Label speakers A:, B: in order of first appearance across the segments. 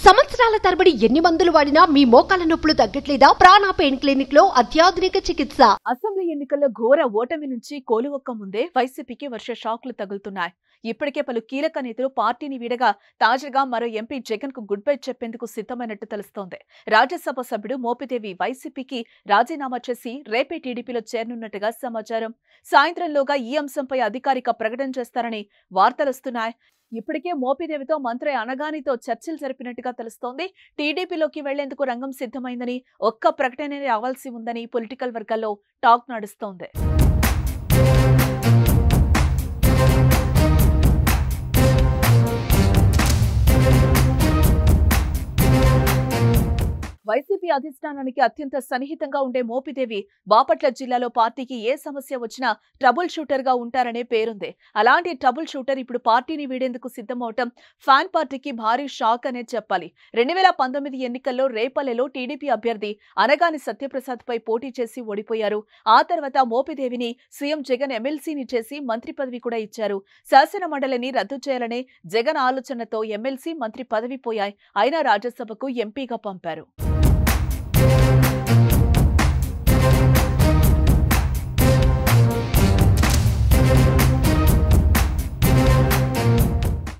A: సంవత్సరాల తరబడి ఎన్ని మందులు వాడినా మీ మోకాల నొప్పులు తగ్గట్లేదా? ప్రాణ పెయిన్ క్లినిక్ లో అత్యాధునిక చికిత్స.
B: అసెంబ్లీ ఎన్నికల్లో ఘోర ఓటమి నుంచి కోలువొక్క ముందే వైసీపీకి వర్ష షాక్లు తగులుతున్నాయి. ఇప్పటికే పలు కీలక నేతలు పార్టీని వీడగా తాజాగా మరో ఎంపీ జగన్ కు గుడ్ బై చెప్పేందుకు సిద్ధమైనట్టు తెలుస్తోంది. రాజ్యసభ సభ్యుడు మోపిదేవి వైసీపీకి రాజీనామా చేసి రేపే టీడీపీలో చేరనున్నట్టుగా సమాచారం. సాయంత్రంలోగా ఈ అంశంపై అధికారిక ప్రకటన చేస్తారని వార్తలొస్తున్నాయి. ఇప్పటికే మోపిదేవితో మంత్రి అనగానితో చర్చలు జరిపినట్టుగా తెలుస్తోంది. టీడీపీలోకి వెళ్లేందుకు రంగం సిద్ధమైందని, ఒక్క ప్రకటనే రావాల్సి ఉందని పొలిటికల్ వర్గాల్లో టాక్ నడుస్తోంది. వైసీపీ అధిష్టానానికి అత్యంత సన్నిహితంగా ఉండే మోపిదేవి బాపట్ల జిల్లాలో పార్టీకి ఏ సమస్య వచ్చినా ట్రబుల్ షూటర్ గా ఉంటారనే పేరుంది. అలాంటి ట్రబుల్ షూటర్ ఇప్పుడు పార్టీని వీడేందుకు సిద్ధమవటం ఫ్యాన్ పార్టీకి భారీ షాక్ అనే చెప్పాలి. 2019 ఎన్నికల్లో రేపల్లెలో టీడీపీ అభ్యర్థి అనగాని సత్యప్రసాద్ పై పోటీ చేసి ఓడిపోయారు. ఆ తర్వాత మోపిదేవిని సీఎం జగన్ ఎమ్మెల్సీని చేసి మంత్రి పదవి కూడా ఇచ్చారు. శాసన మండలిని రద్దు చేయాలనే జగన్ ఆలోచనతో ఎమ్మెల్సీ మంత్రి పదవి పోయాయి. అయినా రాజ్యసభకు ఎంపీగా పంపారు.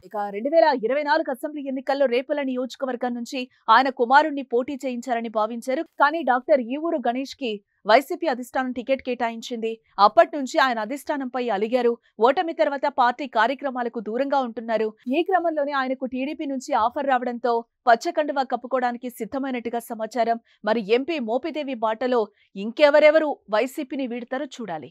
B: ఇక 2024 అసెంబ్లీ ఎన్నికల్లో రేపల్లె నియోజకవర్గం నుంచి ఆయన కుమారుణ్ణి పోటీ చేయించారని భావించారు. కానీ డాక్టర్ ఈవూరు గణేష్ కి వైసీపీ అధిష్టానం టికెట్ కేటాయించింది. అప్పటి నుంచి ఆయన అధిష్టానంపై అలిగారు. ఓటమి తర్వాత పార్టీ కార్యక్రమాలకు దూరంగా ఉంటున్నారు. ఈ క్రమంలోనే ఆయనకు టీడీపీ నుంచి ఆఫర్ రావడంతో పచ్చకండువా కప్పుకోవడానికి సిద్ధమైనట్టుగా సమాచారం. మరి ఎంపీ మోపిదేవి బాటలో ఇంకెవరెవరు వైసీపీని వీడతారో చూడాలి.